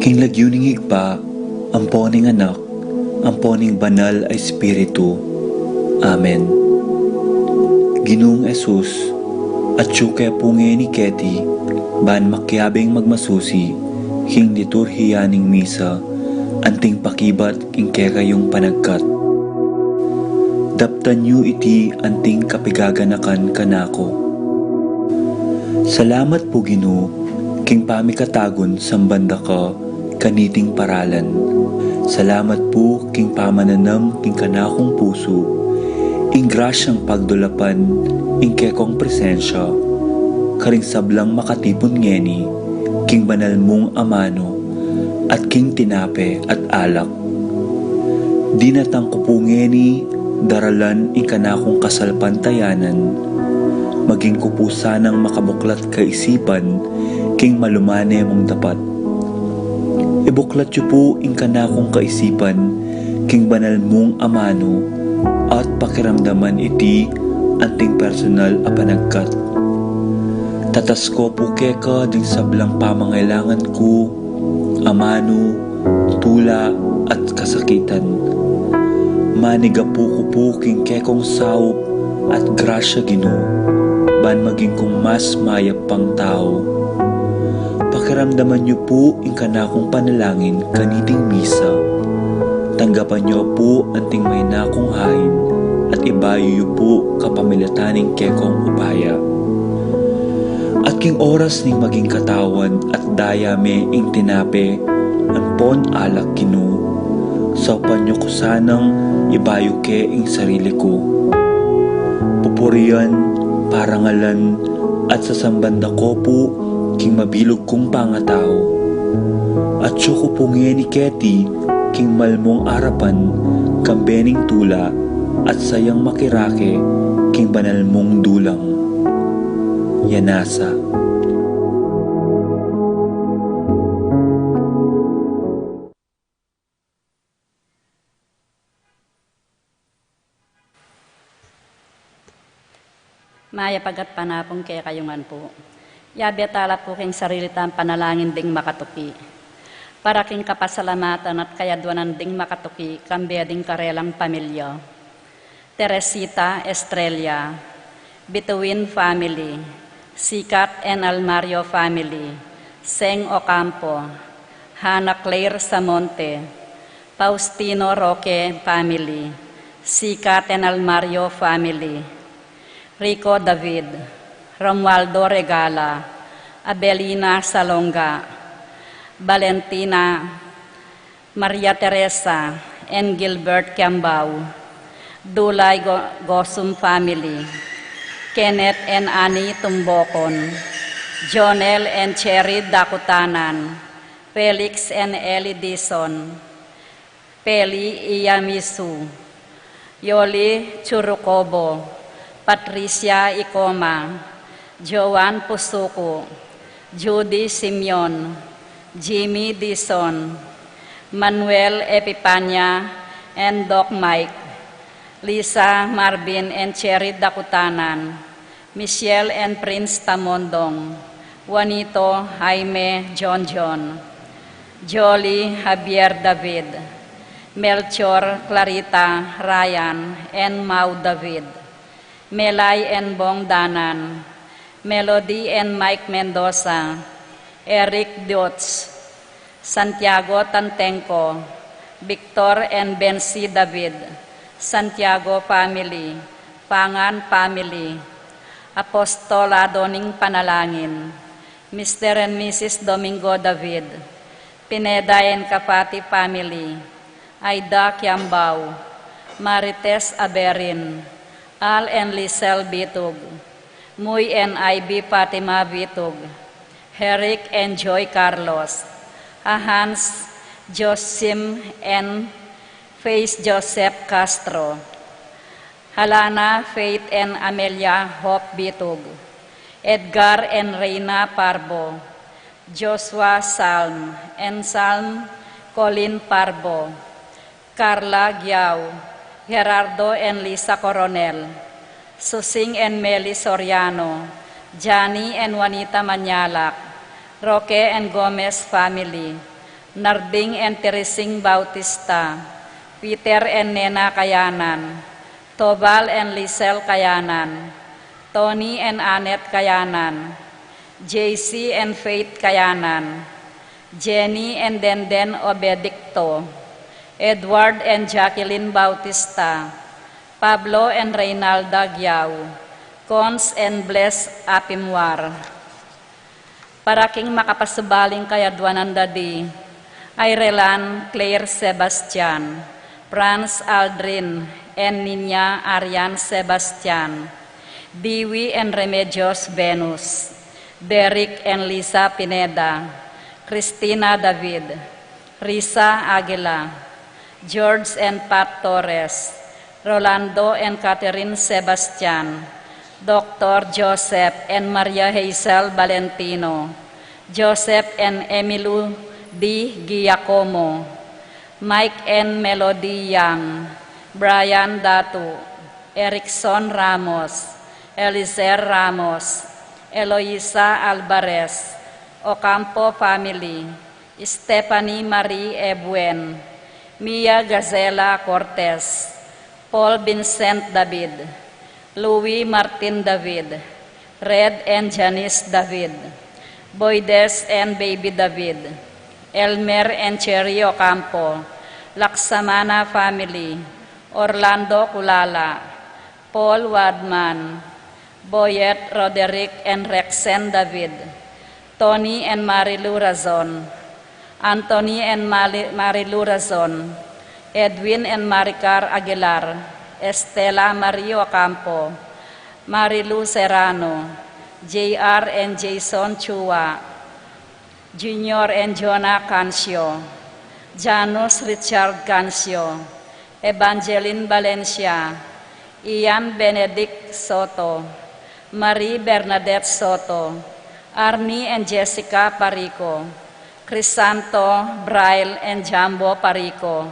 King lagyuning higpa, amponing anak, amponing banal ay Espiritu. Amen. Ginoong Esus, at syuke punge ni Keti, ban makyabing magmasusi, king liturhiyaning misa, anting pakibat king kekayong panagkat. Daptan yu iti anting kapigaganakan kanako. Salamat po Ginoo, king pamikatagon sambanda ka, kaniting paralan. Salamat po king pamananam king kanakong puso, ing grasyang pagdulapan, ing kekong presensya, karing sablang makatipon ngeni, king banal mong amano, at king tinape at alak. Dinatang ko po ngeni, daralan ing kanakong kasalpantayanan, maging ko po sanang makabuklat kaisipan, king malumane mong dapat. Ibuklat yu po ing kanakong kaisipan, king banal mong amano, at pakiramdaman iti anting personal a panagkat. Tatas ko po keka ding sablang pamangailangan ko, amano, tula at kasakitan. Maniga po ko po king kekong saup at grasya Ginoo, ban maging kong mas mayap pang tao. Pakiramdaman niyo po ing kanakong panalangin kaniting misa. Tanggapan niyo po anting may nakong hain at ibayo niyo po kapamilataning kekong upaya. At king oras ning maging katawan at dayame ing tinape, ampon alak Ginoo. Saupan niyo ko sanang ibayo ke ing sarili ko. Pupurian, parangalan, at sasambanda ko po king mabilog kong pangatao. At syuko po ni Keti, king malmong arapan, kambening tula, at sayang makirake, king banal mong dulang. Yanasa. Maya pagat panapong kaya kayungan po. Yabi tala po king sarili tang panalangin ding makatuki. Para king kapasalamatan at kayadwanan ding makatuki, kambia ding karelang pamilya. Teresita Estrella, Bituin family, Sikat and Almario family, Seng Ocampo, Hannah Claire Samonte, Faustino Roque family, Sikat and Almario family, Rico David, Romualdo Regala, Abelina Salonga, Valentina, Maria Teresa, and Gilbert Kiambao, Dulay Gosum family, Kenneth and Annie Tumbokon, Jonel and Cherry Dakutanan, Felix and Ellie Dison, Peli Iyamisu, Yoli Churukobo, Patricia Icoma, Joan Pusuko, Judy Simeon, Jimmy Dison, Manuel Epipanya, and Doc Mike, Lisa Marvin and Cherry Dakutanan, Michelle and Prince Tamondong, Juanito Jaime John, Jolie Javier David, Melchor Clarita Ryan and Mau David, Melay and Bong Danan, Melody and Mike Mendoza, Eric Dutz, Santiago Tantenco, Victor and Bensi David, Santiago family, Pangan family, Apostolado ning Panalangin, Mr. and Mrs. Domingo David, Pineda and Kapati family, Aida Kiambao, Marites Aberin, Al and Lisel Bitug, Muy and Ivy Fatima Bitug, Herrick and Joy Carlos, Hans Josim and Faith Joseph Castro, Halana Faith and Amelia Hope Bitug, Edgar and Reina Parbo, Joshua Salm and Salm Colin Parbo, Carla Giao, Gerardo and Lisa Coronel, Susing and Meli Soriano, Johnny and Juanita Manyalak, Roque and Gomez family, Narding and Teresing Bautista, Peter and Nena Kayanan, Tobal and Lisel Kayanan, Tony and Annette Kayanan, JC and Faith Kayanan, Jenny and Denden Obedicto, Edward and Jacqueline Bautista, Pablo and Reynalda Giao, Cons and Bless Apimwar. Para king makapasubaling kayadwanan dadi, Airelan Claire Sebastian, Franz Aldrin and Nina Arian Sebastian, Dewey and Remedios Venus, Derek and Lisa Pineda, Cristina David, Risa Aguila, George and Pat Torres, Rolando and Catherine Sebastian, Dr. Joseph and Maria Hazel Valentino, Joseph and Emilu D. Giacomo, Mike and Melody Yang, Brian Datu, Erickson Ramos, Elizer Ramos, Eloisa Alvarez, Ocampo family, Stephanie Marie Ebuen, Mia Gazela Cortez, Paul Vincent David, Louis Martin David, Red and Janice David, Boydes and Baby David, Elmer and Cherry Ocampo, Laksamana family, Orlando Kulala, Paul Wadman, Boyet Roderick and Rexen David, Tony and Marilu Razon, Anthony and Marilu Razon, Edwin and Maricar Aguilar, Estela Mario Ocampo, Marilu Serrano, JR and Jason Chua, Junior and Jonah Cancio, Janus Richard Cancio, Evangeline Valencia, Ian Benedict Soto, Marie Bernadette Soto, Arnie and Jessica Parico, Crisanto, Braille and Jambo Parico,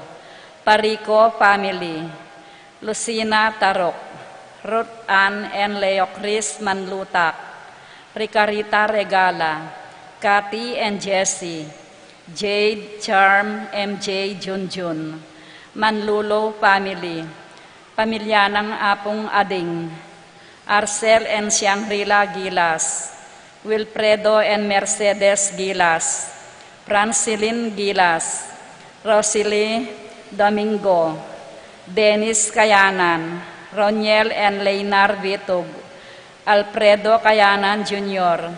Parico family, Lucina Tarok, Ruth Ann and Leo Chris Manlutak, Ricarita Regala, Cathy and Jessie, Jade, Charm, MJ Junjun, Manlulo family, pamilya ng Apong Ading, Arcel and Shangri-La Gilas, Wilfredo and Mercedes Gilas, Francilin Gilas, Rosalie Domingo, Dennis Kayanan, Roniel and Leinar Vitug, Alfredo Kayanan Jr.,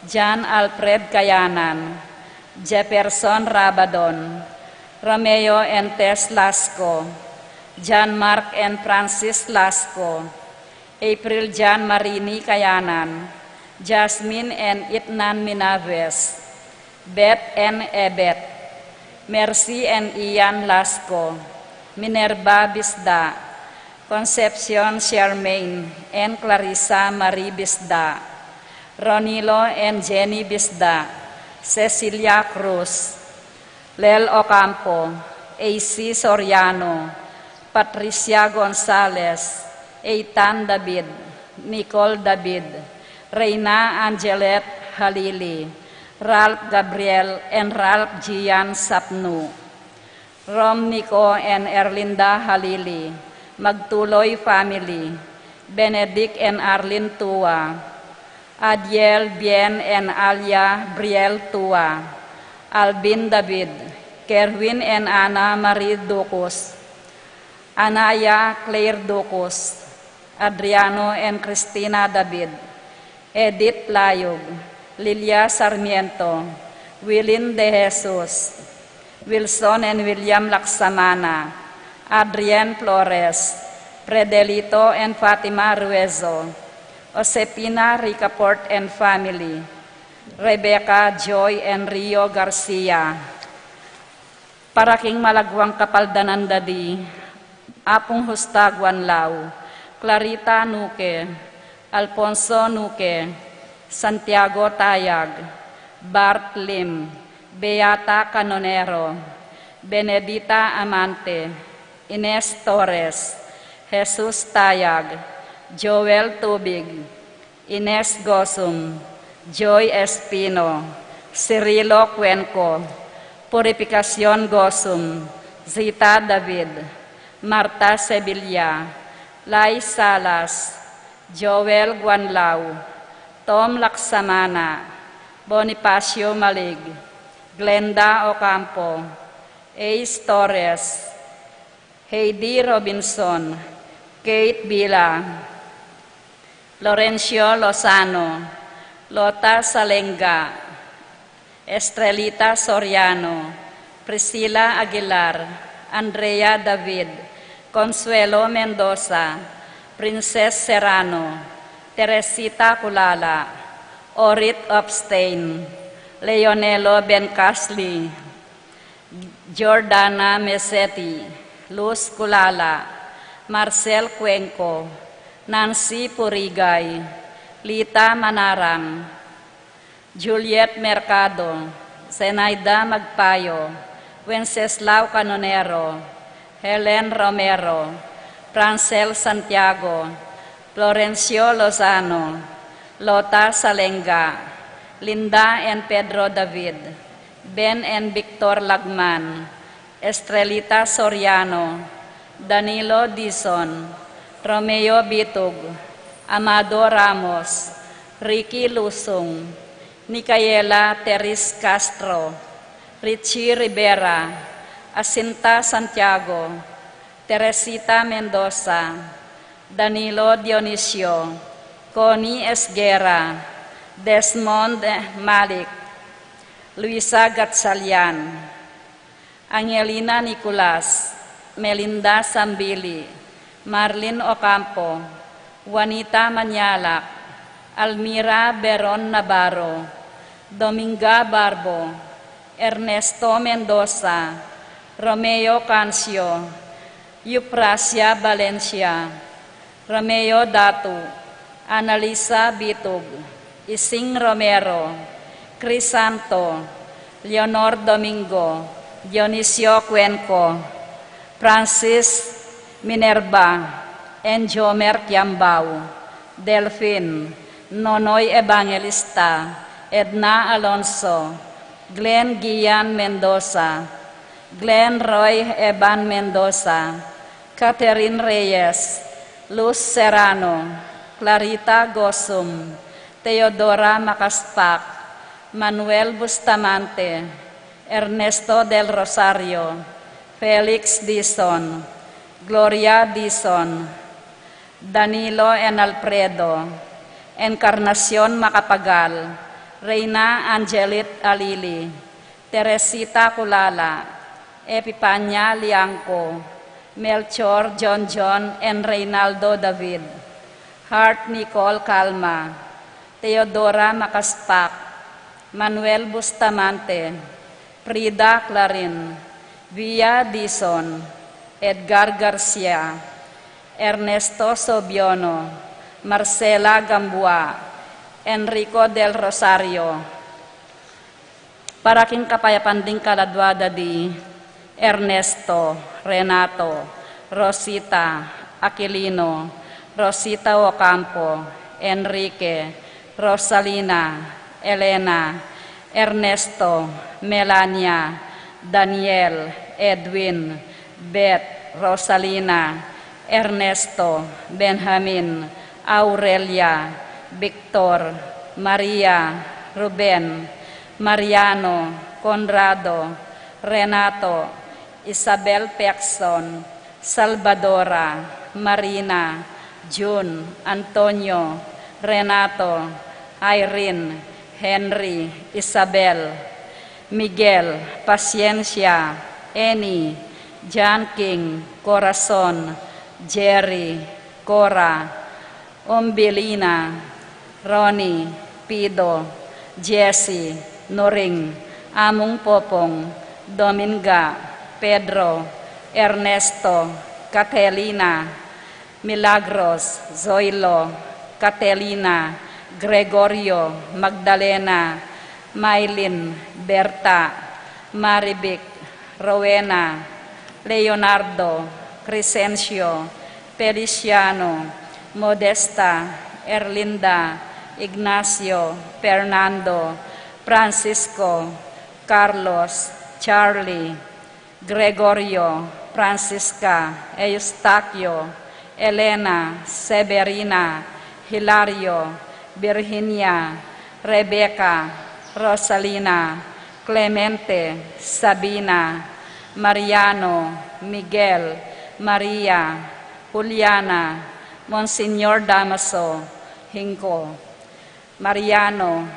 John Alfred Kayanan, Jefferson Rabadon, Romeo and Tess Lasco, John Mark and Francis Lasco, April Jan Marini Kayanan, Jasmine and Itnan Minaves, Beth and Ebet, Mercy and Ian Lasco, Minerva Bisda, Concepcion Charmaine and Clarissa Marie Bisda, Ronilo and Jenny Bisda, Cecilia Cruz, Lel Ocampo, AC Soriano, Patricia Gonzalez, Eitan David, Nicole David, Reina Angelet Halili, Ralph Gabriel and Ralph Gian Sapnu, Rom Nico and Erlinda Halili, Magtuloy family, Benedict and Arlene Tua, Adiel Bien and Alia Briel Tua, Albin David, Kerwin and Ana Marie Ducos, Anaya Claire Ducos, Adriano and Cristina David, Edith Layog, Lilia Sarmiento, Willin De Jesus, Wilson and William Laksamana, Adrian Flores, Predelito and Fatima Ruezo, Josepina Ricaport and family, Rebecca Joy and Rio Garcia, paraking malagwang kapaldanan dadi, Apong Hustagwan Lau, Clarita Nuque, Alfonso Nuque, Santiago Tayag, Bart Lim, Beata Canonero, Benedita Amante, Ines Torres, Jesus Tayag, Joel Tubig, Ines Gosum, Joy Espino, Cirilo Cuenco, Purificación Gosum, Zita David, Marta Sevilla, Lai Salas, Joel Guanlao, Tom Laksamana, Bonifacio Malig, Glenda Ocampo, Ace Torres, Heidi Robinson, Kate Bila, Lorencio Lozano, Lota Salenga, Estrelita Soriano, Priscila Aguilar, Andrea David, Consuelo Mendoza, Princess Serrano, Teresita Kulala, Orit Opstein, Leonelo Bencasli, Jordana Mesetti, Luz Kulala, Marcel Cuenco, Nancy Purigay, Lita Manarang, Juliet Mercado, Zenaida Magpayo, Wenceslao Canonero, Helen Romero, Francel Santiago, Florencio Lozano, Lota Salenga, Linda and Pedro David, Ben and Victor Lagman, Estrelita Soriano, Danilo Dizon, Romeo Bitug, Amado Ramos, Ricky Lusung, Nicaela Teres Castro, Richie Rivera, Asinta Santiago, Teresita Mendoza, Danilo Dionisio, Connie Esguera, Desmond Malik, Luisa Gatsalian, Angelina Nicolas, Melinda Sambili, Marlene Ocampo, Juanita Manyalak, Almira Beron Navarro, Dominga Barbo, Ernesto Mendoza, Romeo Cancio, Euprasia Valencia, Romeo Datu, Analisa Bitug, Ising Romero, Crisanto, Leonor Domingo, Dionisio Cuenco, Francis Minerva, Enjomer Kiambao, Delphine, Nonoy Evangelista, Edna Alonso, Glenn Gian Mendoza, Glenn Roy Eban Mendoza, Catherine Reyes, Luz Serrano, Clarita Gosum, Teodora Macaspac, Manuel Bustamante, Ernesto del Rosario, Felix Dizon, Gloria Dizon, Danilo and Alfredo, Encarnacion Macapagal, Reina Angelit Alili, Teresita Kulala, Epipanya Liangco, Melchor John and Reynaldo David, Hart Nicole Calma, Teodora Macaspac, Manuel Bustamante, Frida Clarin, Via Dizon, Edgar Garcia, Ernesto Sobiono, Marcela Gambua, Enrico del Rosario, paraking kapayapan ding kaladwada di Ernesto, Renato, Rosita, Aquilino, Rosita Ocampo, Enrique, Rosalina, Elena, Ernesto, Melania, Daniel, Edwin, Beth, Rosalina, Ernesto, Benjamin, Aurelia, Victor, Maria, Ruben, Mariano, Conrado, Renato, Isabel Pexon, Salvadora, Marina, June, Antonio, Renato, Irene, Henry, Isabel, Miguel, Paciencia, Eni, John King, Corazon, Jerry, Cora, Umbelina, Ronnie, Pido, Jesse, Noring, Among Popong, Dominga, Pedro, Ernesto, Catelina, Milagros, Zoilo, Catelina, Gregorio, Magdalena, Maylin, Berta, Maribic, Rowena, Leonardo, Crescencio, Feliciano, Modesta, Erlinda, Ignacio, Fernando, Francisco, Carlos, Charlie, Gregorio, Francisca, Eustaquio, Elena, Severina, Hilario, Virginia, Rebecca, Rosalina, Clemente, Sabina, Mariano, Miguel, Maria, Juliana, Monsignor Damaso, Hinko, Mariano,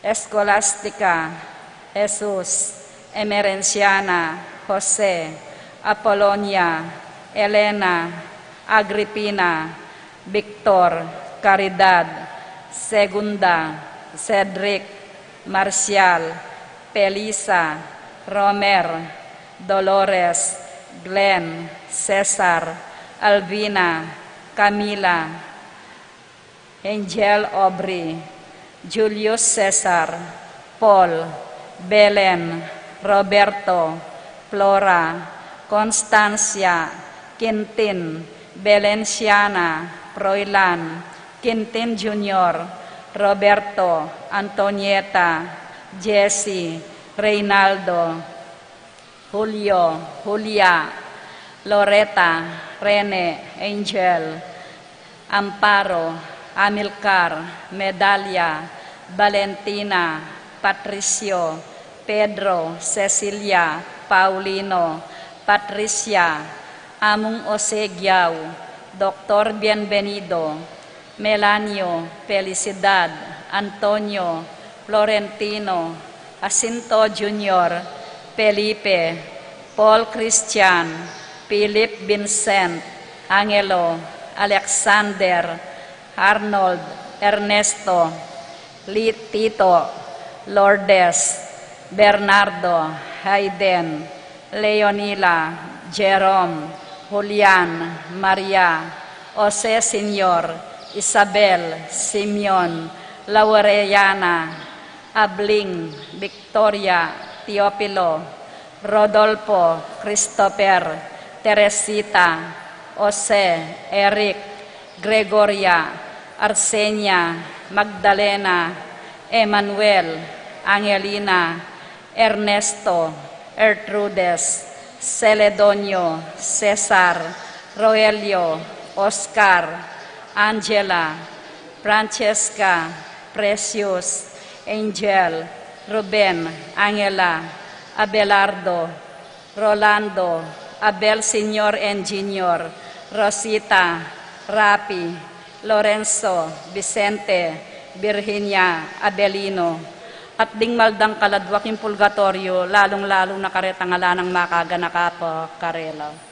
Escolastica, Jesus, Emerenciana, Jose, Apolonia, Elena, Agripina, Victor, Caridad, Segunda, Cedric, Marcial, Pelisa, Romer, Dolores, Glenn, Cesar, Alvina, Camila, Angel Aubrey, Julius Cesar, Paul, Belen, Roberto, Flora, Constancia, Quintin, Belenciana, Froilan, Quintin Jr., Roberto, Antonieta, Jesse, Reynaldo, Julio, Julia, Loretta, Rene, Angel, Amparo, Amilcar, Medalia, Valentina, Patricio, Pedro, Cecilia, Paulino, Patricia, Amung Osegiao, Dr. Bienvenido, Melanio, Felicidad, Antonio, Florentino, Jacinto Jr., Felipe, Paul Christian, Philip Vincent, Angelo, Alexander, Arnold, Ernesto, Tito, Lourdes, Bernardo, Hayden, Leonila, Jerome, Julian, Maria, Jose Senior, Isabel, Simeon, Laureliana, Abling, Victoria, Teopilo, Rodolfo, Christopher, Teresita, Jose, Eric, Gregoria, Arsenia, Magdalena, Emmanuel, Angelina, Ernesto, Ertrudes, Celedonio, Cesar, Roelio, Oscar, Angela, Francesca, Precious, Angel, Ruben, Angela, Abelardo, Rolando, Abel Senior and Junior, Rosita, Rapi, Lorenzo, Vicente, Virginia, Abelino, at ding maldang kaladwaking pulgatorio, lalong-lalong nakaretangala ng makaga nakapa karela.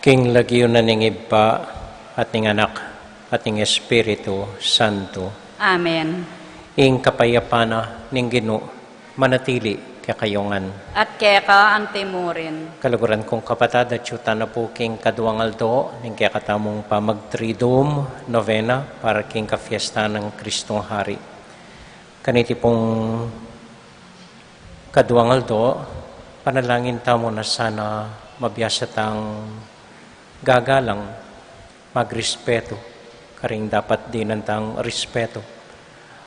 King lagyo na ning iba at ning anak at ning Espiritu Santo. Amen. Ing kapayapana ning Ginoo manatili kakayongan. At keka ang timurin. Kaluguran kong kapatad at yuta na po king kaduangal do ning kaya katamong pamag-tridom novena para king kafiesta ng Kristong Hari. Kaniti pong kaduangal do, panalangin tamo na sana mabiyasa tang gagalang, magrespeto, karing dapat din tang respeto.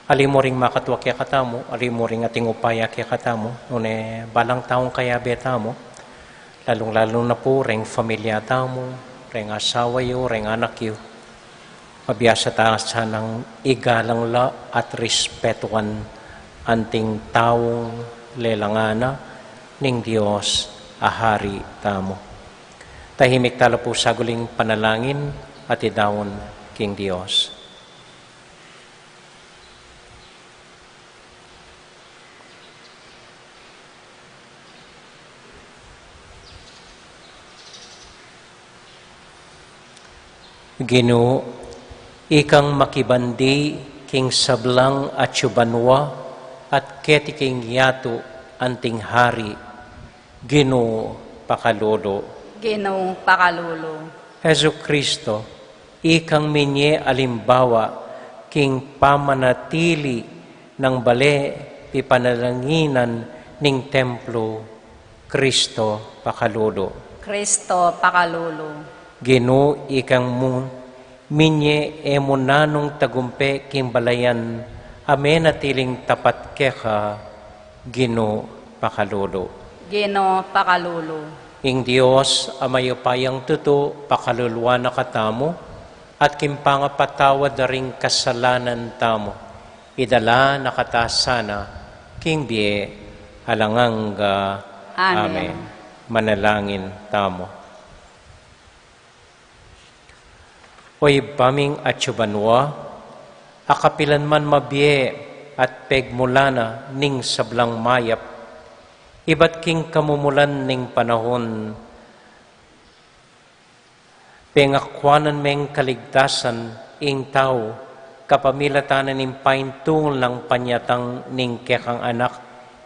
Ali mo ring makatwa kaya katamo, ali mo ring ating upaya kaya katamo, nune balang taong kaya betamo, lalong-lalong na po ring familia tamo, ring asawa yo, ring anak yo. Mabiyasa ta sanang igalang la at respetuan anting taong lelangana ning Dios ahari tamo. Tahimik tala po sa guling panalangin at idawon king Dios. Ginoo, ikang makibandi king sablang at syubanwa at keti king yato anting hari. Ginoo pakalolo. Ginoong pakalulo. Hesu Kristo, ikang minye alimbawa king pamanatili ng bale pipanalanginan ning templo. Kristo pakalolo. Kristo pakalulo. Ginoo ikang minye emunanong tagumpe kimbalayan, amen atiling tapat keka, Ginoo pakalolo. Ginoo pakalulo. Ing Dios amayopayang tuto pakaluluwa na katamo, at kimpanga patawad na ring kasalanan tamo, idala nakatasana, king biye halanganga. Amen. Manalangin tamo. Oy paming at syubanwa, akapilan man mabye at pegmulana ning sablang mayap, iba't king kamumulan ning panahon, pengakwanan meng kaligtasan ing tao, kapamilatanan ning paintungol ng panyatang ning kekang anak,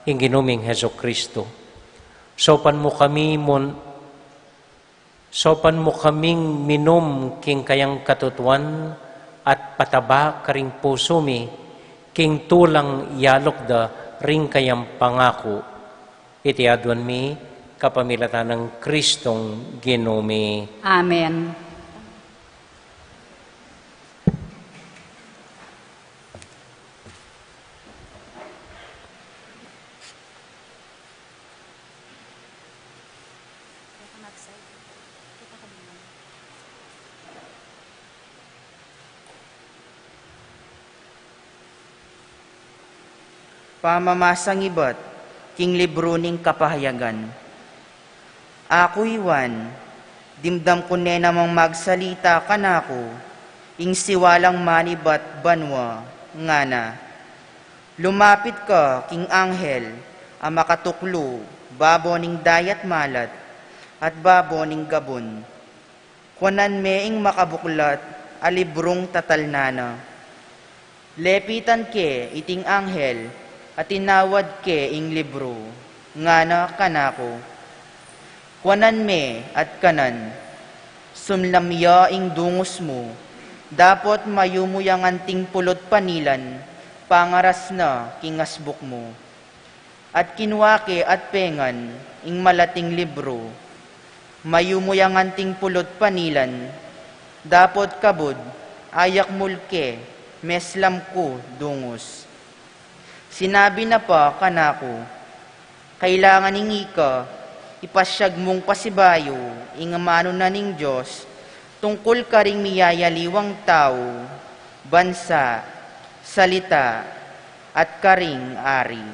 ing ginuming Heso Kristo. Sopan mo kaming minum king kayang katutuan at pataba karing puso mi, king tulang yalok da ring kayang pangako. Iti adwan mi kapamilatan ng Kristong Ginumi. Amen. Pamamasang iba't king libro ning kapahayagan. Ako iwan, dimdam ko ne namang magsalita kanako, ing siwalang manibat banwa, ngana. Lumapit ka, king anghel, ang makatuklo, babo ning dayat malat, at babo ning gabon. Kunan meing makabuklat, alibrong tatalnana. Lepitan ke, iting anghel, at tinawad ke ing libro, ngana kanako. Kuanan me at kanan, sumlamya ing dungos mo, dapat mayumuyang anting pulot panilan, pangaras na kingasbuk mo. At kinwake at pengan, ing malating libro, mayumuyang anting pulot panilan, dapat kabod, ayak mulke, meslam ko dungos. Sinabi na pa kanako, kailangan ningi ka, ipasyag mong pasibayo, ingamano na ning Diyos, tungkol ka ring miyayaliwang tao, bansa, salita, at karing ari.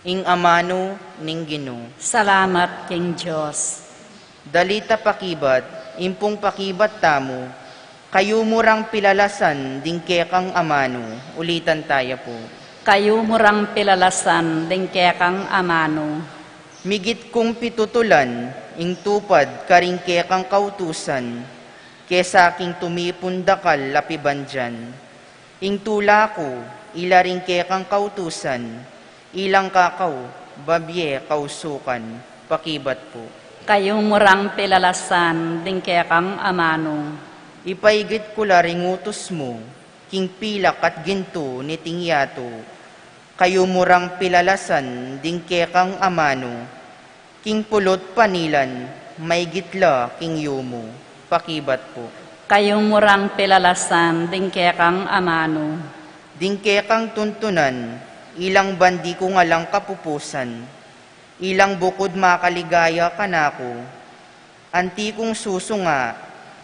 Ing amano ning Ginoo. Salamat king Diyos. Dalita pakibat, impong pakibat tamo, kayo murang pilalasan ding kekang amano. Ulitan tayo po. Kayo murang pilalasan, dingkekang amano. Migit kong pitutulan, ing tupad karing kekang kautusan, kesa aking tumipundakal lapiban dyan. Ing tula ko, ilaring kekang kautusan, ilang kakaw, babye kausukan, pakibat po. Kayo murang pilalasan ding kekang amano. Ipaigit ko laring utos mo, king pilak at ginto ni tingyato. Kayo murang pilalasan ding kekang amano, king pulot panilan, may gitla king yumo, pakibat po. Kayo murang pilalasan ding kekang amano. Ding kekang tuntunan, ilang bandi ko nga lang kapupusan, ilang bukod makaligaya kanako, anti kong susunga,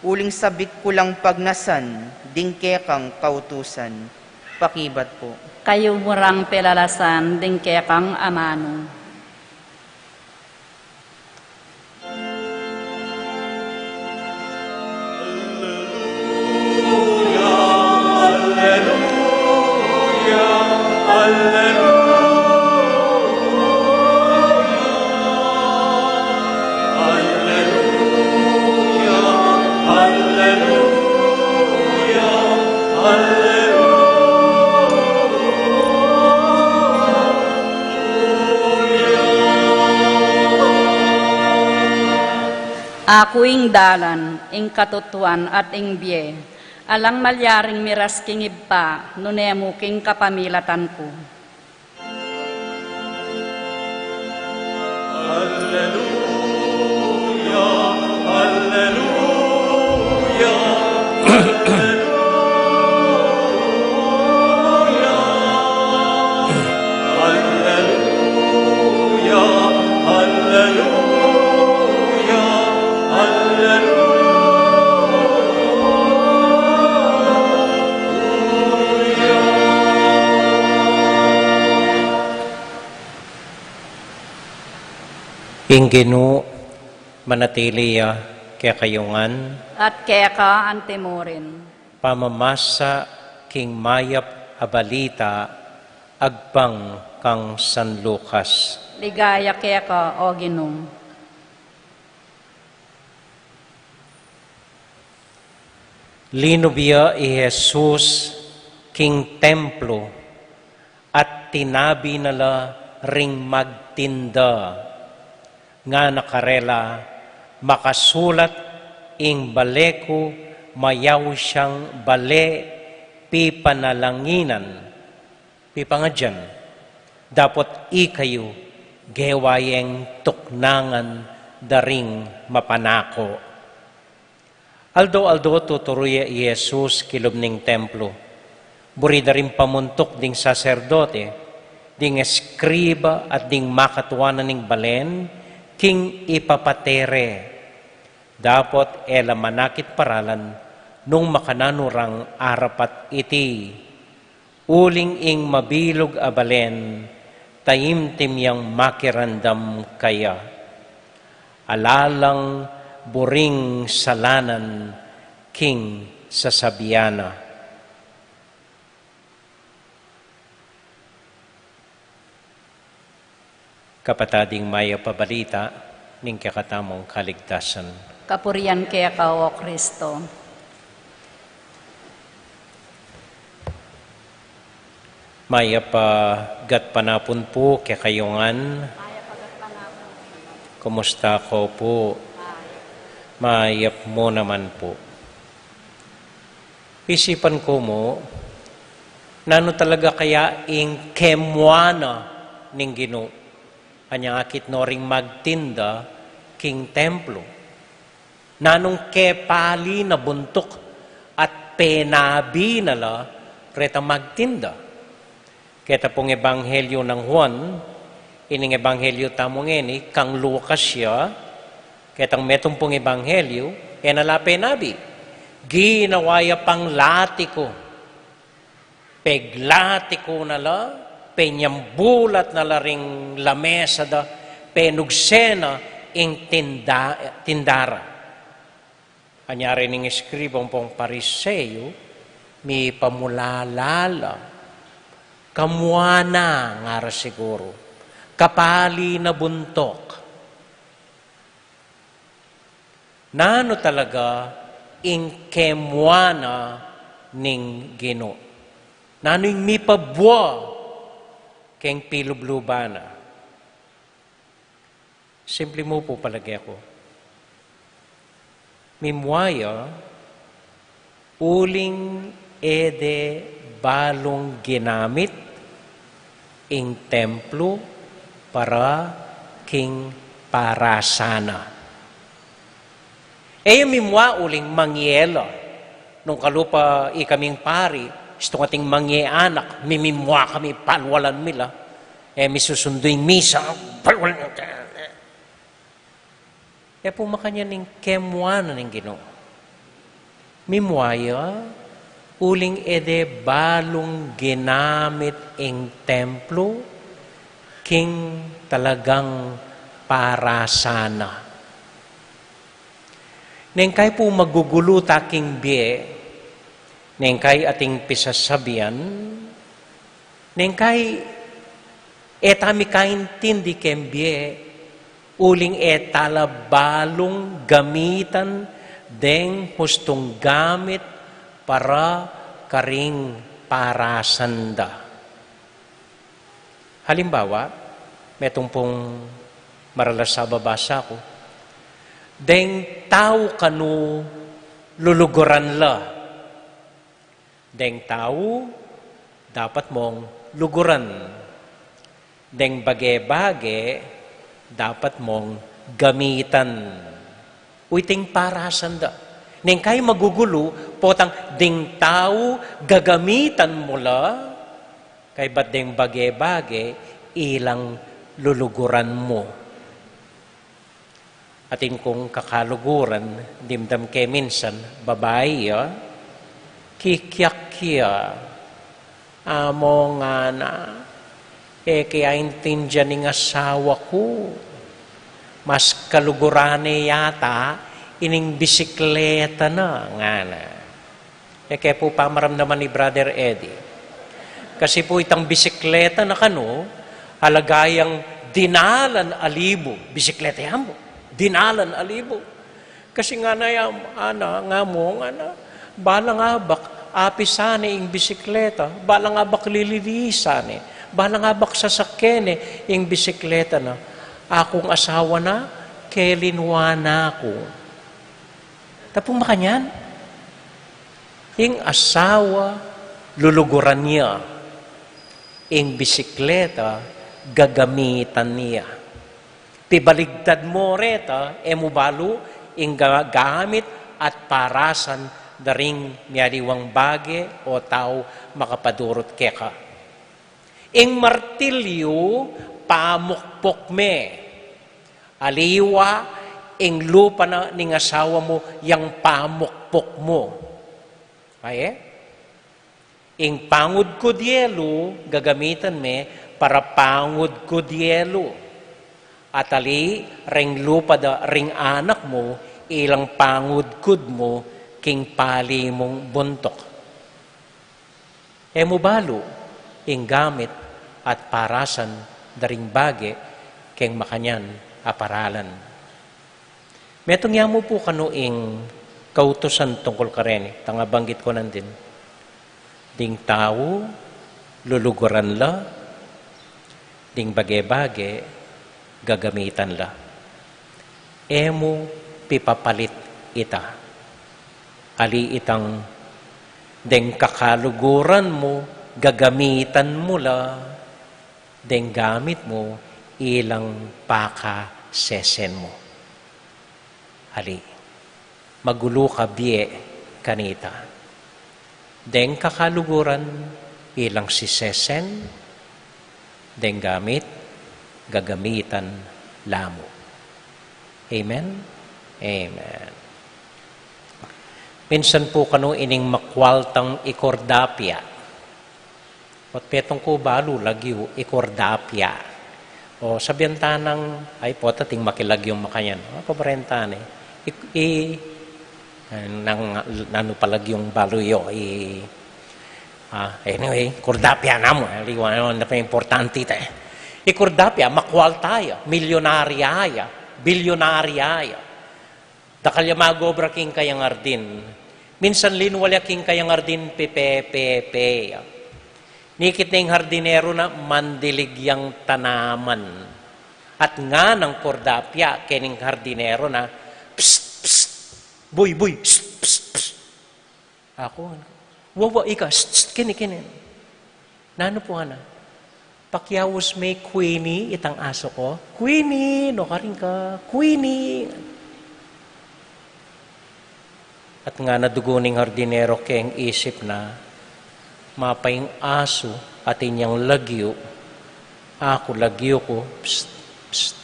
uling sabik ko lang pagnasan, ding kekang kautusan, pakibat po. Kayo murang pilalasan ding kekang amano. Ako ing dalan, ing katutuan at ing biye, alang malyaring miras king ibpa, nunemo king kapamilatan ko. Ing Ginoo, manatiliya kaya kayungan, At keka antemorin. pamamasa king mayap abalita, agbang kang San Lucas. Ligaya keka o Ginoo. Linubya i Jesus king templo at tinabi nala ring magtinda nga nakarela makasulat ing baleko mayaw siyang bale pipanalanginan pipangadyan dapot ikayo gewayeng tuknangan daring mapanako. Aldo tuturuya Jesus kilubning templo. Burida rin pamuntok ding saserdote, ding eskriba at ding makatuanan ning balen, king ipapatere. Dapot ela manakit paralan nung makananurang arapat iti. Uling ing mabilog a balen, tayimtim yang makirandam kaya. Alalang buring salanan, king sasabiana. Kapatading maya pabalita, ning kakatamong kaligtasan. Kapurian keka o Kristo. Maya pa gat panapon po kaya kayungan. Kumusta ko po? Mayap mo naman po. Isipan ko mo, nano talaga kaya ing kemwana ning Ginoo. Anyang akit no ring magtinda king templo. Nanong kepali na buntok at penabi nala reta magtinda. Keta pong ebanghelyo ng Juan, ining ebanghelyo tamong eni, kang Lucas siya, ketang metong pong ebanghelyo, enala penabi. Ginawaya pang latiko. Peglatiko nala, penyambulat na laring lamesa da penugsena ing tindara. Anyari ning eskribong pong pariseyo, mi pamulalala, kamuana nga siguro, kapali na buntok. Nano talaga ing kemwana ning Ginoo. Nano yung mipabwa keng pilublubana. Simple mo po palagi ako. Mimwaya, uling ede balong ginamit ing templo para king parasana. Yung mimwa uling mangyela. Nung kalupa ikaming pari, gusto ating mangyanak, mimimwa kami, palwalan mila. Misusunduing misa, palwalan. Pumakanya ning kemwa na ning Ginoo. Mimwaya, uling ede balong ginamit ing templo, king talagang parasana. Nengkay po magugulo taking biye, nengkay ating pisasabian, nengkay etami kaintindi kem biye, uling etala balong gamitan deng hustong gamit para karing parasanda. Halimbawa, metong pong maralas sa babasa ko, deng tao kanu luluguran la. Deng tao dapat mong luguran. Deng bage-bage dapat mong gamitan. Uiting parasanda. Neng kay magugulo, potang deng tao gagamitan mo la, kay ba't deng bage-bage ilang luluguran mo. Atin kong kakaluguran, dimdam kay minsan, babae, kikyak-kya, amo nga na, kaya intindihan ng asawa ko, mas kalugurane yata, ining bisikleta na, nga na. Kaya po pamaramdaman ni Brother Eddie. Kasi po itang bisikleta na kano, halagayang dinalan alibo, bisikleta yan mo. Dinalan alibo. Kasi nga na yan, nga mo, bala nga bak, apisane ing bisikleta, bala nga bak lililisane, bala nga bak sasakene ing bisikleta na, akong asawa na, kelinwa na ako. Tapong makanyan, ing asawa, luluguran niya, ing bisikleta, gagamitan niya. Pibaligtad mo reta, emubalo, ing gamit at parasan daring miyadiwang bage o tao makapadurot keka. Ing martilyo, pamukpok me. Aliwa, ing lupa na ning asawa mo, yang pamukpok mo. Ay ing pangud ko dielo, gagamitan me, para pangud ko dielo. At ali, ring lupa da, ring anak mo, ilang pangudkud mo, king pali mong buntok. Mo balo, ing gamit at parasan, daring bage, king makanyan, aparalan. Metong mo po kano ing kautusan tungkol kareni, tanga banggit ko nandin. Ding tao, luluguran la, ding bage-bage, gagamitan la. Emo pipapalit ita. Ali itang deng kakaluguran mo, gagamitan mo la, deng gamit mo, ilang paka sesen mo. Ali, magulo ka biye kanita. Deng kakaluguran, ilang si sesen, deng gamit, gagamitan lamo. Amen? Amen. Minsan po kano ining makwaltang ikordapya. At petong ko balo lagyo ikordapya. O sabihan tanang, ay po tating makilagyong makayan. Pabarentane. Nano palagyong baloyo. Anyway, kordapya na mo. Liwan na pa importante tayo. Ikurdapya, makwaltaya, milyonaryaya, bilyonaryaya. Dakalya magobra king kayang ardin. Minsan linwalya king kayang ardin pepepepeya. Nikit na yung hardinero na mandiligyang tanaman. At nga ng kordapya, kening hardinero na, psst, psst, boy, boy, psst, psst, psst. Ako, wawa, ika, psst, psst, kini. Nano po, ana? Pakyawos may Queenie, itang aso ko. Queenie, no ka rin ka, Queenie. At nga naduguning hardinero keng isip na, mapaying aso at inyang lagyo, ako lagyo ko, psst, psst.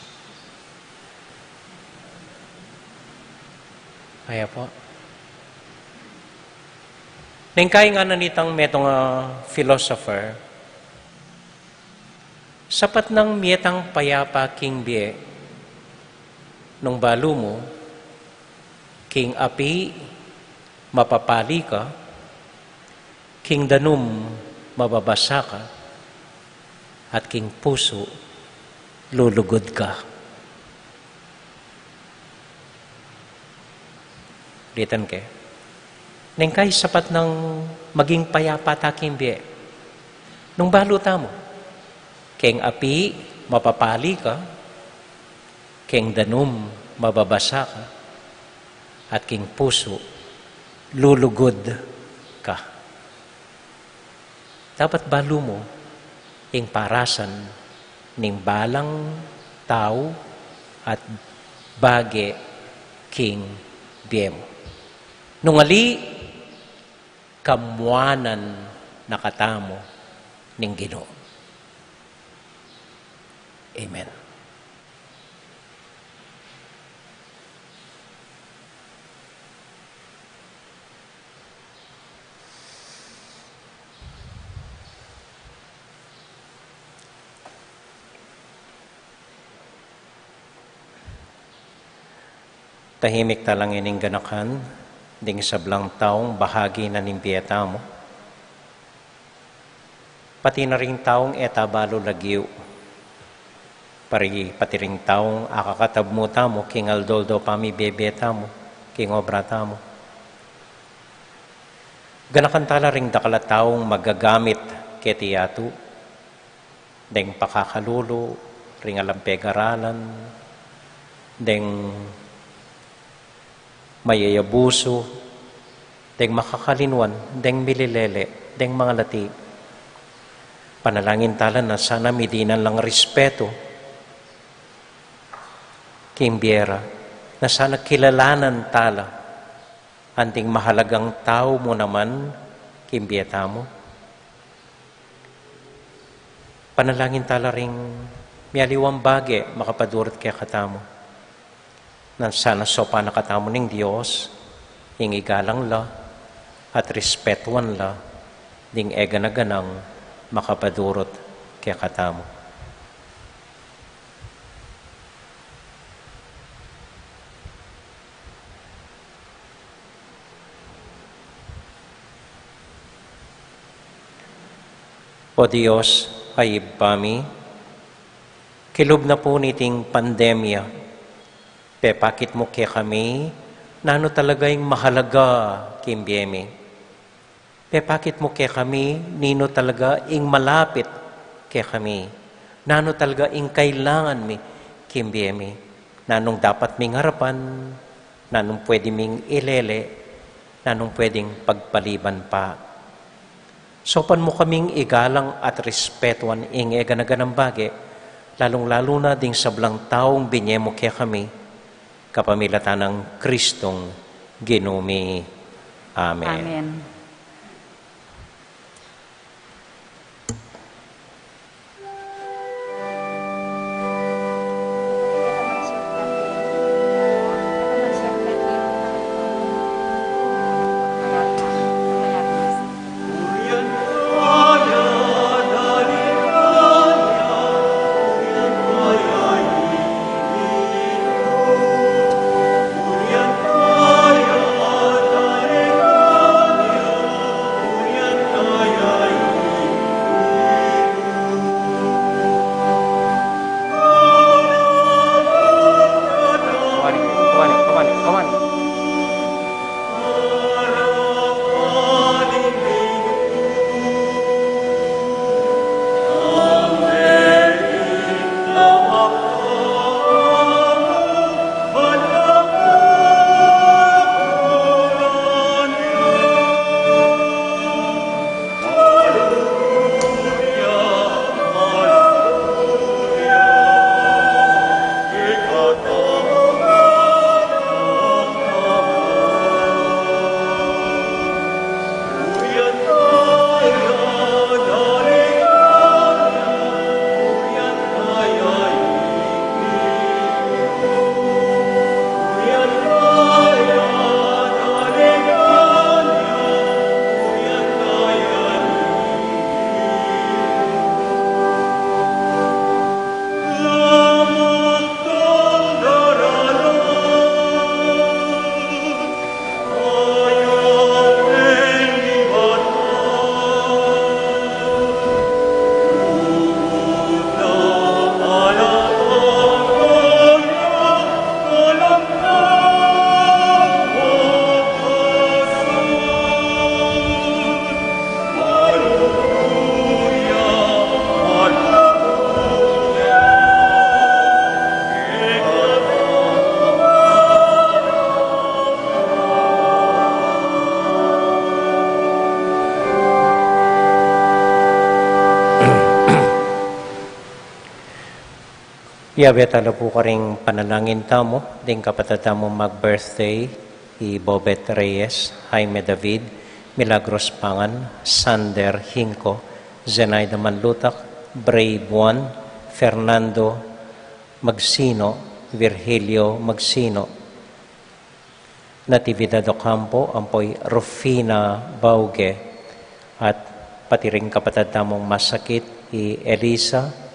Kaya po. Nengkay nga na nitang metong philosopher, sapat ng mietang payapa king bie, nung balo mo, king api, mapapali ka, king danum, mababasa ka, at king puso, lulugod ka. Litan ke. Nengkay sapat ng maging payapa taking bie. Nung baluta mo, king api, mapapali ka, king danum, mababasa ka, at king puso, lulugod ka. Dapat balo mo, ing parasan, ning balang tao at bage king biem. Nung ali, kamuanan nakatamo ning Ginoo. Amen. Tahimik talang ining ganakan, ding sablang taong bahagi na nimpieta mo. Pati na ring taong etabalo lagyo. Pati ring taong akakatab mo tamo, king aldoldo pami bebeta mo, king obrata mo. Ganakan tala ring dakala taong magagamit ketiyatu, ding pakakalulo, ring alampegaralan, ding mayayabuso, deng makakalinwan, deng mililele, deng mga lati. Panalangin tala na sana midinan lang respeto, kimbiera, na sana kilalanan tala, anting mahalagang tao mo naman, kimbieta mo. Panalangin tala ring mialiwang bage, makapadurot kaya katamo. Na sana sopa nakatamo ng Diyos, ing igalang la, at respetuan la, ding ega na ganang makapadurot kaya katamo. O Diyos, ay ibami, kilob na po niting pandemya, pakit mo kaya kami, na ano talaga yung mahalaga kimbiyeme. Pakit mo kaya kami, nino talaga yung malapit kaya kami. Na ano talaga yung kailangan mi kimbiyeme. Na anong dapat ming harapan, na anong pwede ming ilele, na anong pwedeng pagpaliban pa. Sopan mo kaming igalang at respetuan ing eganaganang bage, lalong-lalo na ding sablang taong binyemo kaya kami, kapamilatan ng Kristong Ginumi. Amen. Amen. Yabe talo po ka rin panalangin tamo, din kapatid tamo mag-birthday, Bobet Reyes, Jaime David, Milagros Pangan, Sander Hinco, Zenaida Manlutak, Bray Buwan, Fernando Magsino, Virgilio Magsino, Natividad Ocampo, ampoy Rufina Bauge, at pati rin kapatid tamong masakit, Elisa,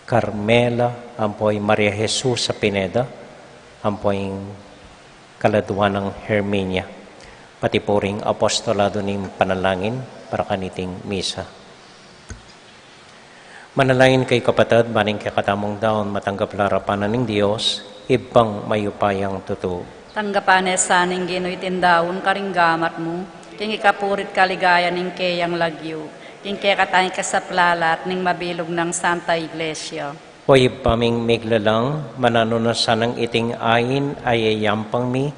Carmela, ampoy Maria Jesus sa Pineda, ampoy kaladuan ng Herminia, pati po ring apostolado ng panalangin para kaniting misa. Manalangin kay kapatid, maning kakatamong daon, matanggap larapanan ng Diyos, ibang mayupayang totoo. Tanggapan sa ning ginoy tindaon karinggamat mo, king ikapurit kaligaya ning kayang lagyo, king kaya katay kasaplalat ning mabilog ng Santa Iglesia. O paming miglalang, mananunasan ng iting ayin ayayampang mi,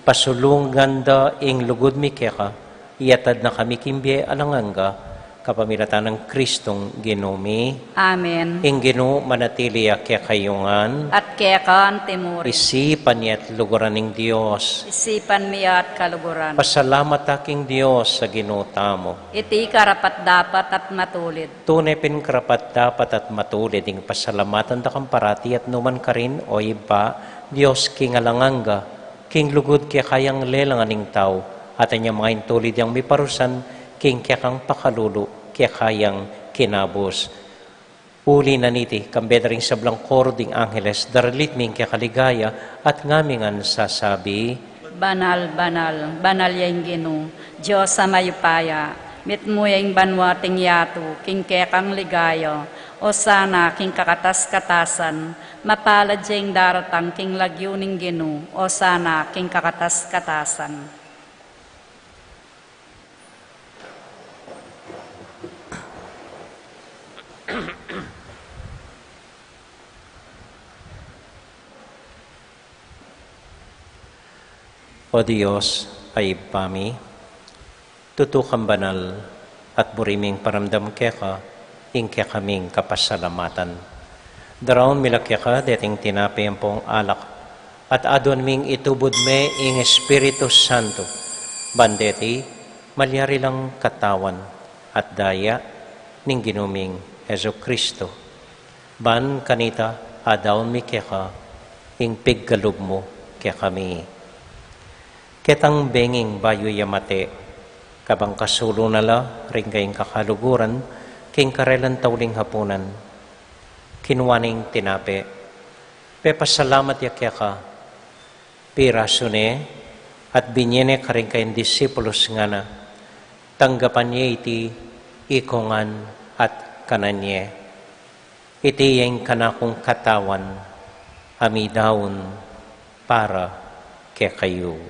pasulong ganda ing lugod mi keka, iyatad na kami kimbye alanganga, kapamilatan ng Kristong ginumi. Amen. Ing ginu manatili kaya kayungan, At kaya ka ang timuri, isipan niya't luguran ng Diyos. isipan miya at kaluguran. Pasalamat aking Diyos sa ginutamo. Iti karapat dapat at matulid. Tunay karapat dapat at matulid ing pasalamatan da kang parati at numan ka rin o iba, Diyos king alanganga, king lugod kaya kayang lelangan ng tao, at ang mga intulid yung miparusan, king kaya kang pakalulu, kaya kayang kinabos. Uli na niti, kambeda rin sa blangkor ding angeles, daralit ming kaya kaligaya, at ngamingan sasabi, Banal, banal, banal yung ginu, Diyos sa mayupaya, mit mo yung banwating yato, king kekang ligayo, o sana king kakatas-katasan, mapalad yung daratang king lagyo ning ginu, o sana king kakatas-katasan. O Diyos, ay pami, tutukang banal at buriming paramdam keka, ingke kaming kapasalamatan. Daraon milakya ka, deting tinapi ang pong alak, at adon ming itubod me ing Espiritu Santo, bandeti, malyari lang katawan, at daya, ning ginuming Heso Kristo. Ban kanita, adaon mi keka, ing piggalub mo kaya kami. Ketang benging bayo yamate, kabang kasulo nala, ring kayong kakaluguran, king karelan tauling hapunan, kinuwaning tinape, pepasalamat yakya ka, pirasune, at binyene ka rin kayong disipulos nga na, tanggapan niya iti ikongan at kananye, iti yung kanakong katawan, amidaon para kaya kayo.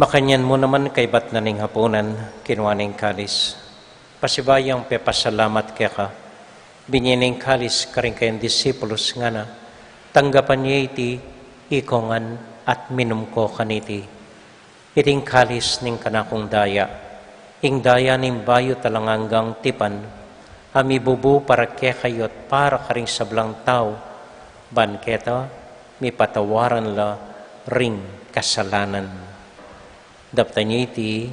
Makanyan mo naman kay bat na ning hapunan, kinuwaning kalis. Pasibayang pepasalamat kaya ka, binyining kalis ka rin kayong disipulos nga na, tanggapan niya iti, ikongan at minum ko kaniti. Iting kalis ning kanakong daya, ing daya ning bayo talanganggang tipan, amibubu para kaya kayot para ka rin sablang tao, banketa, mi patawaran la ring kasalanan. Dapta niya iti,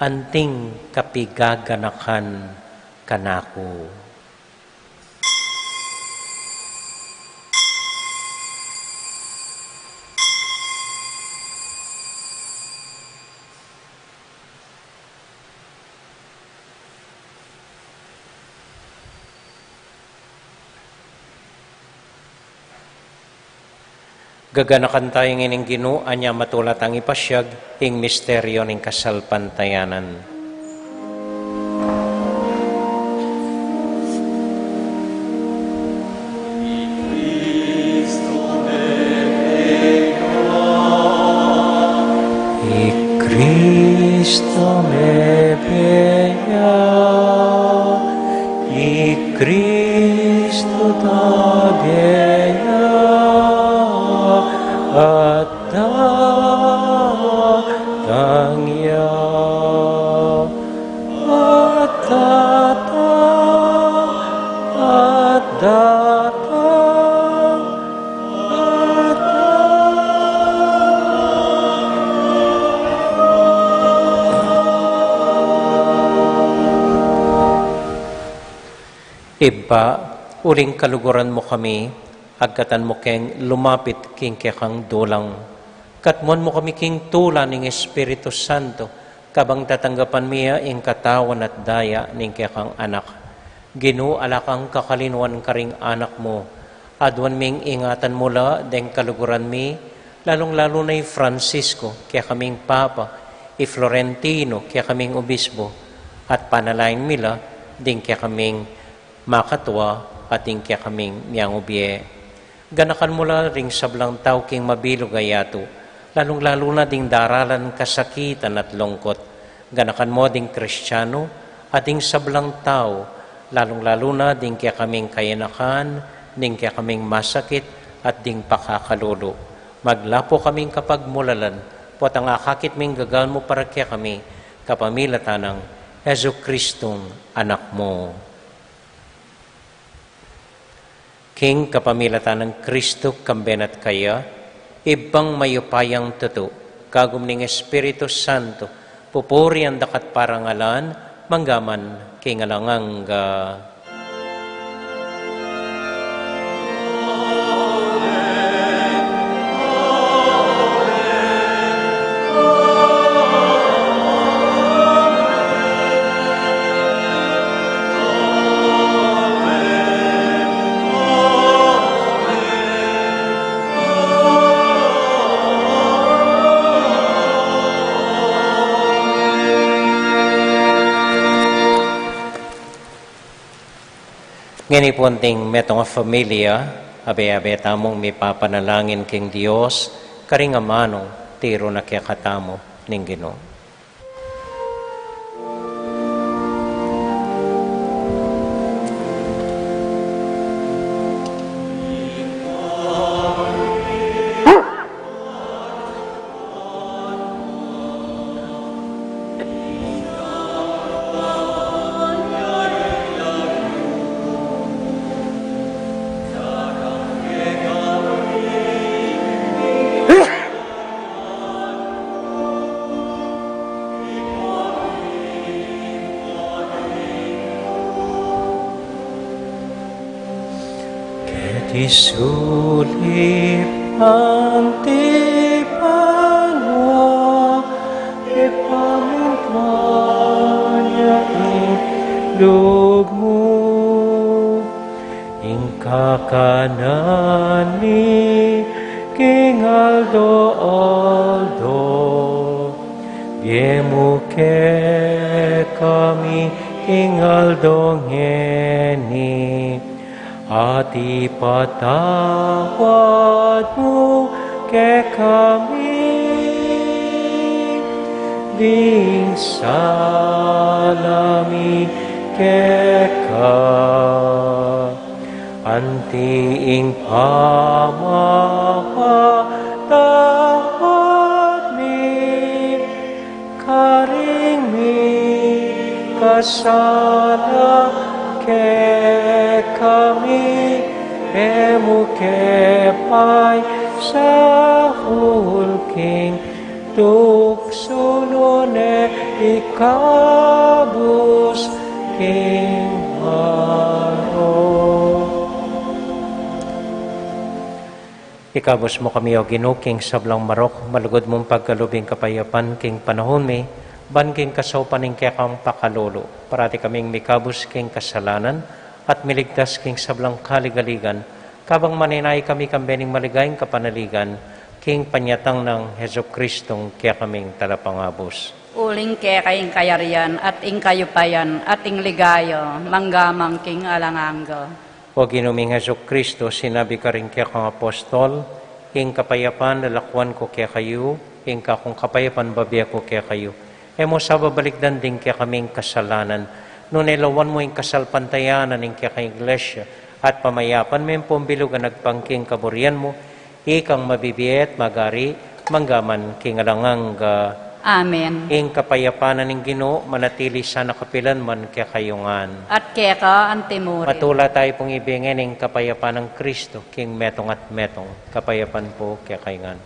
anting kapigaganakan kanako. Gaganakan tayong ining Ginoo, anya matulat ang ipasyag, ing misteryo ning kasalpantayanan. I Cristo me pea, Iba, uling kaluguran mo kami, agkatan mo keng lumapit king kekang dulang. Katmon mo kami king tula ning Espiritu Santo, kabang tatanggapan miya ing katawan at daya ning kekang anak. Ginu alakang kakalinuan karing anak mo, adwan ming ingatan mula deng kaluguran mi, lalong-lalo na Francisco, kaya kaming Papa, Florentino, kaya kaming Obispo, at panalain mila, ding kaya kaming makatwa, at ding kaya kaming miyang ubye. Ganakan mula ring sablang tao king mabilog ayato, lalong-lalo na ding daralan kasakitan at lungkot. Ganakan mo ding Kristiyano, at ding sablang tao, lalong-lalo na ding kaya kaming kayanakan, ding kaya kaming masakit, at ding pakakalulo. Maglapo kaming kapag mulalan, pot ang akakit ming gagaan mo para kaya kami, kapamilatan ng Heso Kristong anak mo. King kapamilatan ng Kristo kambenat kaya, ibang mayupayang tuto, kagum ning Espiritu Santo, pupuri ang dakat parangalan, manggaman kingalanganga. Ngani po ting metong familia, abe-abe tamong may papanalangin king Dios, karing amanong tiro na kaya katamo ning Ginoo. Isulip ang tipanwa, ipamintwanya ilog mo, ingkakanani King Aldo, biemu ke kami King Aldo ngeni, at ipatawad mo ke kami, ding salami ke ka, antiing pamawatawad mi, karing mi kasala ke kami, emukepay sa hulking tuksulone ikabus king haro. Ikabus mo kami o Ginoo king sablang marok, malugod mong pagkalubing kapayapan king panahon mi, ban king kasaupan ning kekang pakalolo, parati kaming mikabus king kasalanan, at miligtas king sablang kaligaligan, kabang maninay kami kambening maligayang kapanaligan, king panyatang ng Heso Kristong kaya kaming talapangabos. Uling kaya kayong kayarian at ing kayupayan at ing ligayo, manggamang king alanganggo. O Ginuming Heso Kristo, sinabi ka rin kaya kang apostol, ing kapayapan lalakwan ko kaya kayo, ing kakong kapayapan babya ko kaya kayo. Emo sa babalikdan din kaya kaming kasalanan, no nilawan mo yung kasalpantayanan ng kaya iglesia at pamayapan mo yung pumbilugan nagpangking kaburian mo, ikang mabibiyet, magari, manggaman, kingalanganga. Amen. Ing kapayapanan ng Ginoo, manatili sa nakapilan man kaya kayungan. At kaya ka antimuri. Matula tayo pong ibigin ng kapayapan ng Kristo, king metong at metong, kapayapan po kaya kayungan.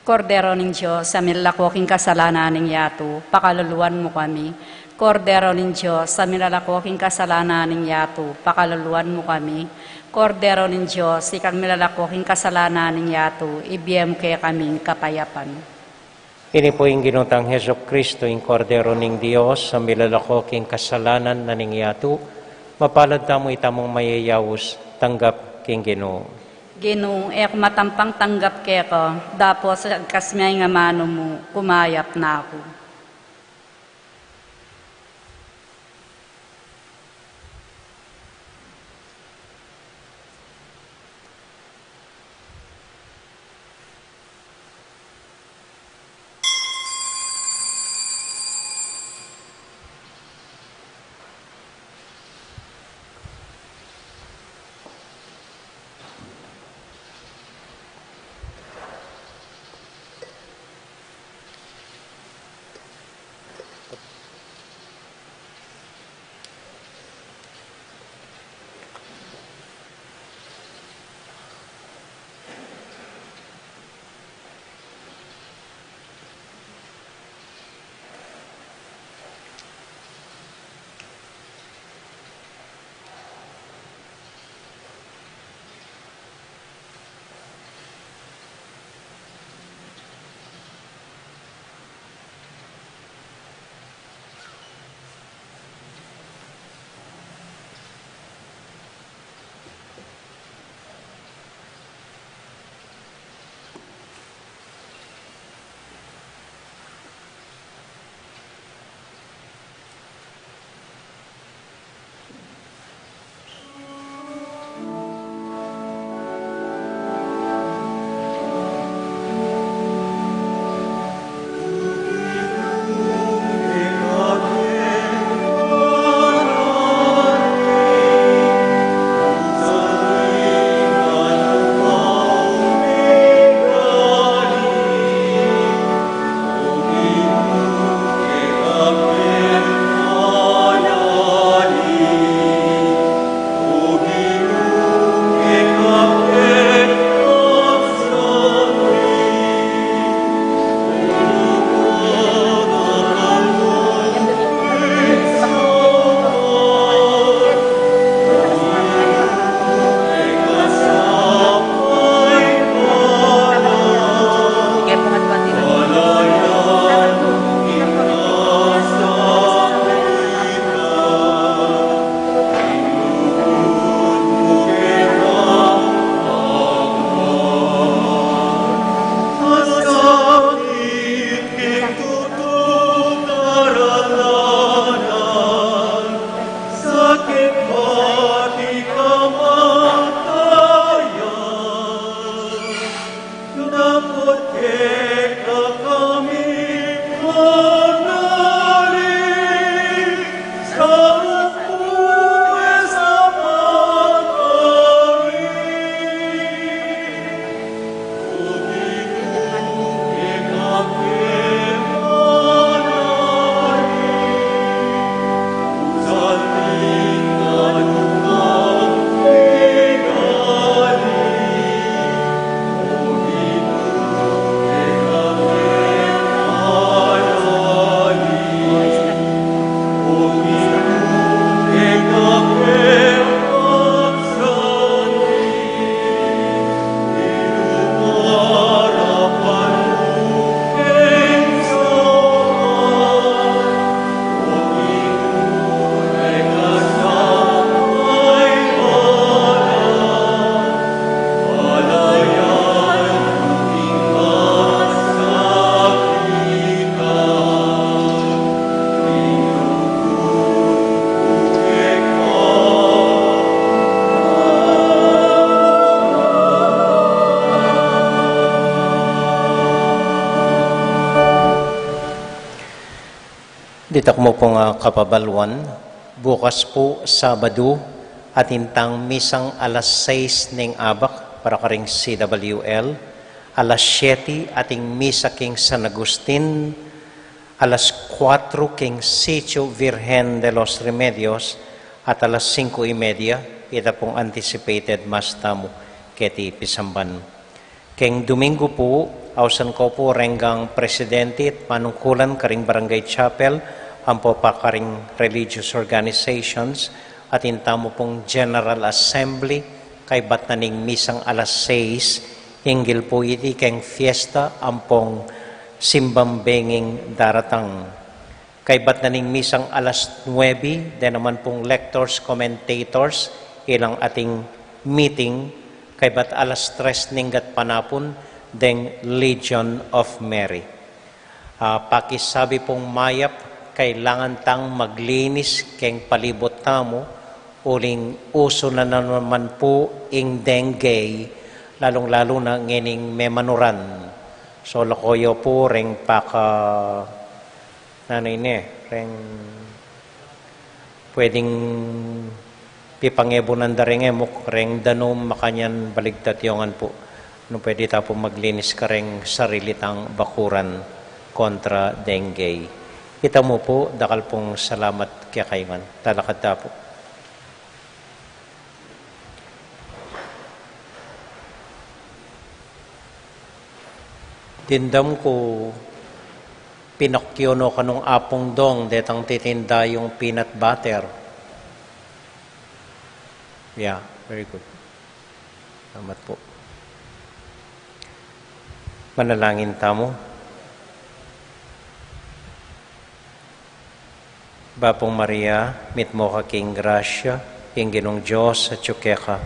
Kordero ng Diyos, sa milalakoking kasalanan ng yato, pakaluluan mo kami. Kordero ng Diyos, sa milalakoking kasalanan ng yato, pakaluluan mo kami. Kordero ng Diyos, ikang milalakoking kasalanan ng yato, ibiyem kaya kaming kapayapan. Ini po yung ginutang Heso Kristo, yung Kordero ng Diyos, sa milalakoking kasalanan na ningyatu, mapalad tamo itamong mayayawos, tanggap king Ginoo. Ginoo, ek matampang tanggap kaya ko, dapo sa kasmay nga mano mo, kumayap na ako. Ditak mo po nga kapabalwan, bukas po Sabado at intang misang alas 6 ning abak para karing CWL, alas 7 ating misa king San Agustin, alas 4 king Sitio Virgen de los Remedios at alas 5:30 ita pong anticipated mas tamo keti pisamban. Keng Domingo po, ausan ko po renggang presidente at manungkulan karing barangay chapel, ampo pa karing religious organizations, at intamo pong General Assembly, kay bat naning misang alas 6, inggil po iti keng fiesta, ampong simbambenging daratang. Kay bat naning misang alas 9, then naman pong lectors, commentators, ilang ating meeting, kay bat alas 3 ninggat panapon, deng Legion of Mary. Pakisabi pong mayap, kailangan tang maglinis keng palibot tamo, uling uso na naman po ing dengue, lalong-lalo na ngining memanuran. So lakoyo po ring ring pwedeng pipangebunan da ring emok, ring danom makanyan baligtat yongan po. No pwede tapo maglinis ka ring sarilitang bakuran kontra dengue. Kita mo po, dakal pong salamat kaya kayman. Talakad tapo. Tindam ko, pinokyono ka nung apong dong, detang titinda yung peanut butter. Yeah, very good. Salamat po. Manalangin tamo. Bapong Maria, mit mo ka king grasya, king ginong Diyos at ka.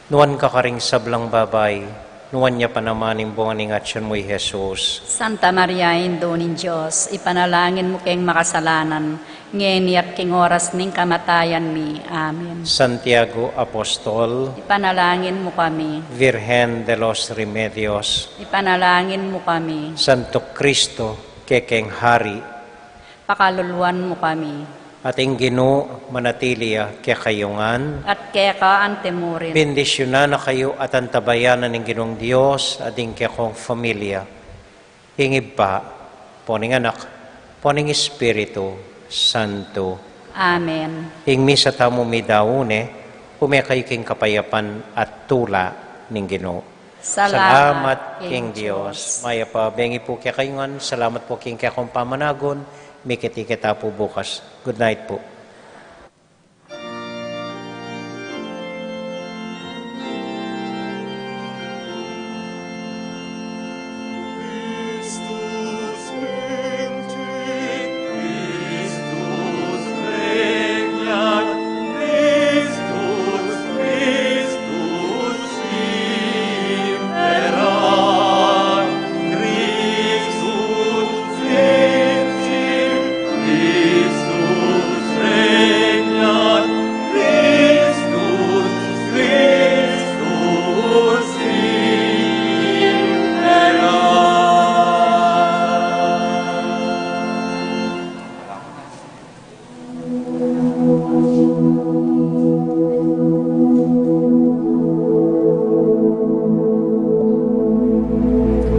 Nuwan ka karing sablang babay, nuwan niya panamaning bunganing atsyon mo'y Jesus. Santa Maria, Indo nin Diyos, ipanalangin mo keng makasalanan, ngeni at king oras ning kamatayan mi. Amen. Santiago Apostol, Ipanalangin mo kami. Virgen de los Remedios, Ipanalangin mo kami. Santo Cristo, kekeng Hari, Pakaluluan mo kami. ating Ginoo manatiliya kaya kayungan. At keka ang temurin. Bendisyonan na kayo at ang tabayanan ng Ginoong Diyos ating kaya kong familia. Hingib pa, poning anak, poning Espiritu Santo. Amen. Hingmi sa tamo mi daune, umekay king kapayapan at tula ng Ginoo. Salamat King Diyos. Maya pa, bengi po kaya kayungan. Salamat po king kaya kong pamanagon. Mikiti-kita po bukas. Good night po.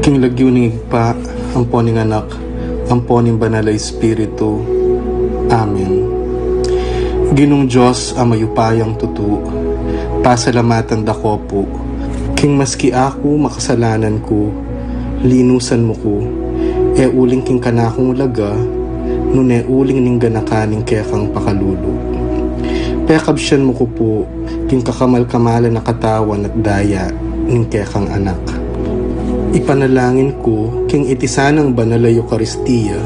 King lagyuning pa, amponing anak, amponing banal na Espiritu. Amen. Ginong Diyos amayupayang tutu, pasalamatan dako po. King maski ako makasalanan ko, linusan mo ko, uling king kanakong laga, nune uling ning ganakaning kekang pakalulu. Pekabsyan mo ko po, king kakamal-kamalan na katawan at daya ning kekang anak. Ipanalangin ko, king itisanang banal na Eucharistia,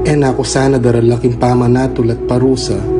nako sana daralaking pamanatul at parusa,